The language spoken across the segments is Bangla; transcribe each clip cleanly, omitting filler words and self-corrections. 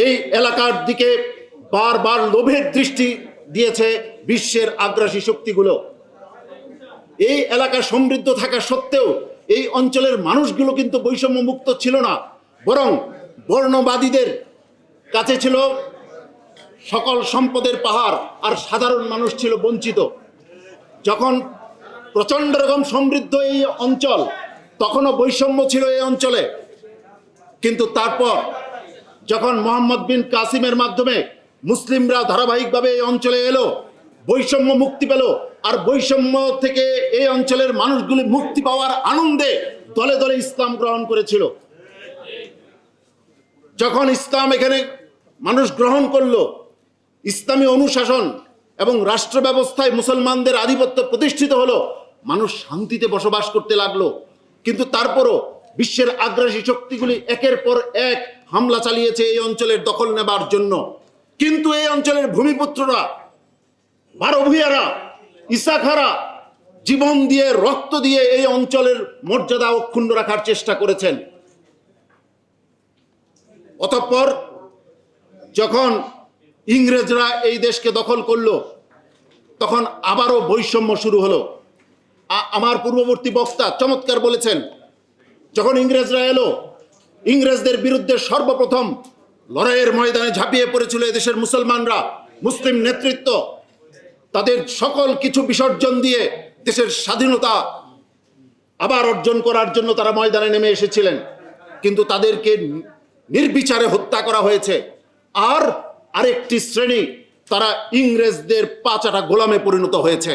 এই এলাকার দিকে বারবার লোভের দৃষ্টি দিয়েছে বিশ্বের আগ্রাসী শক্তিগুলো। এই এলাকা সমৃদ্ধ থাকা সত্ত্বেও এই অঞ্চলের মানুষগুলো কিন্তু বৈষম্য মুক্ত ছিল না, বরং বর্ণবাদীদের কাছে ছিল সকল সম্পদের পাহাড়, আর সাধারণ মানুষ ছিল বঞ্চিত। যখন প্রচণ্ড রকম সমৃদ্ধ এই অঞ্চল, তখনও বৈষম্য ছিল এই অঞ্চলে। কিন্তু তারপর যখন মোহাম্মদ বিন কাসিমের মাধ্যমে মুসলিমরা ধারাবাহিকভাবে এই অঞ্চলে এলো, বৈষম্য মুক্তি পেল, আর বৈষম্য থেকে এই অঞ্চলের মানুষগুলি মুক্তি পাওয়ার আনন্দে দলে দলে ইসলাম গ্রহণ করেছিল। যখন ইসলাম এখানে মানুষ গ্রহণ করলো, ইসলামী অনুশাসন এবং রাষ্ট্র ব্যবস্থায় মুসলমানদের আধিপত্য প্রতিষ্ঠিত হলো, মানুষ শান্তিতে বসবাস করতে লাগলো। কিন্তু তারপরও বিশ্বের আগ্রাসী শক্তিগুলি একের পর এক হামলা চালিয়েছে এই অঞ্চলের দখল নেবার জন্য। কিন্তু এই অঞ্চলের ভূমিপুত্ররা, বারো ভূঁইয়ারা, ইসাখারা জীবন দিয়ে, রক্ত দিয়ে এই অঞ্চলের মর্যাদা অক্ষুণ্ণ রাখার চেষ্টা করেছেন। অতঃপর যখন ইংরেজরা এই দেশকে দখল করলো, তখন আবারও বৈষম্য শুরু হলো। আমার পূর্ববর্তী বক্তা চমৎকার বলেছেন, যখন ইংরেজরা এলো, ইংরেজদের বিরুদ্ধে সর্বপ্রথম লড়াইয়ের ময়দানে ঝাঁপিয়ে পড়েছিল এদেশের মুসলমানরা। মুসলিম নেতৃত্ব তাদের সকল কিছু বিসর্জন দিয়ে দেশের স্বাধীনতা আবার অর্জন করার জন্য তারা ময়দানে নেমে এসেছিলেন। কিন্তু তাদেরকে নির্বিচারে হত্যা করা হয়েছে। আর আরেকটি শ্রেণী, তারা ইংরেজদের পাচাটা গোলামে পরিণত হয়েছে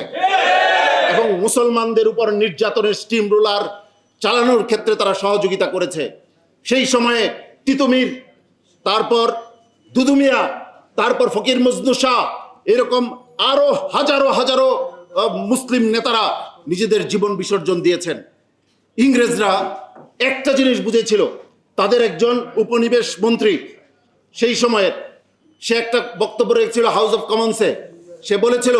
এবং মুসলমানদের উপর নির্যাতনের স্টিম রোলার চালানোর ক্ষেত্রে তারা সহযোগিতা করেছে। সেই সময়ে তিতুমির, তারপর দুদু মিয়া, তারপর ফকির মজনু শাহ, এরকম আরো হাজারো হাজারো মুসলিম নেতারা নিজেদের জীবন বিসর্জন দিয়েছেন। ইংরেজরা একটা জিনিস বুঝেছিল, তাদের একজন উপনিবেশ মন্ত্রী সেই সময়ের, সে একটা বক্তব্য রেখেছিল হাউস অফ কমন্সে। সে বলেছিল,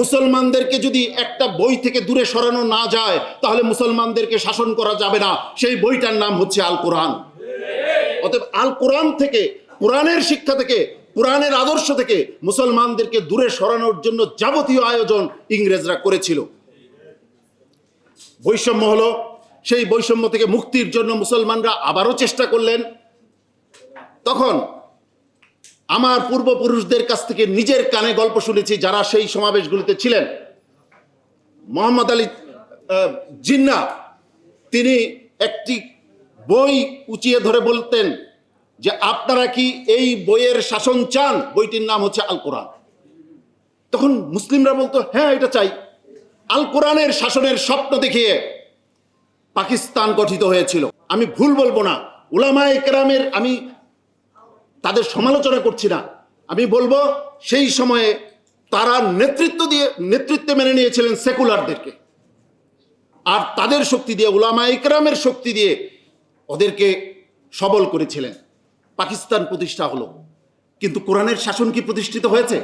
মুসলমানদেরকে যদি একটা বই থেকে দূরে সরানো না যায়, তাহলে মুসলমানদেরকে শাসন করা যাবে না। সেই বইটার নাম হচ্ছে আল কোরআন। অতএব আল কোরআন থেকে, কোরআনের শিক্ষা থেকে, কোরআনের আদর্শ থেকে মুসলমানদেরকে দূরে সরানোর জন্য যাবতীয় আয়োজন ইংরেজরা করেছিল। বৈষম্য হলো, সেই বৈষম্য থেকে মুক্তির জন্য মুসলমানরা আবারও চেষ্টা করলেন। তখন আমার পূর্বপুরুষদের কাছ থেকে নিজের কানে গল্প শুনেছি, যারা সেই সমাবেশগুলিতে ছিলেন। মোহাম্মদ আলী জিন্নাহ তিনি একটি বই উঁচিয়ে ধরে বলতেন যে, আপনারা কি এই বইয়ের শাসন চান? বইটির নাম হচ্ছে আল কোরআন। তখন মুসলিমরা বলতো, হ্যাঁ, এটা চাই। আল কোরআনের শাসনের স্বপ্ন দেখিয়ে পাকিস্তান গঠিত হয়েছিল। আমি ভুল বলবো না, উলামায়ে কেরামের আমি তাদের সমালোচনা করছি না, আমি বলবো সেই সময়ে তারা নেতৃত্বে মেনে নিয়েছিলেন সেকুলারদেরকে, আর তাদের শক্তি দিয়ে, উলামায়ে কেরামের শক্তি দিয়ে ওদেরকে সবল করেছিলেন। পাকিস্তান প্রতিষ্ঠা হলো, কিন্তু কোরআনের শাসন কি প্রতিষ্ঠিত হয়েছে?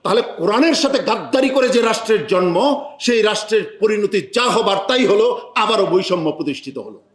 তাহলে কোরআনের সাথে গাদ্দারি করে যে রাষ্ট্রের জন্ম, সেই রাষ্ট্রের পরিণতি যা হবার তাই হলো, আবারও বৈষম্য প্রতিষ্ঠিত হলো।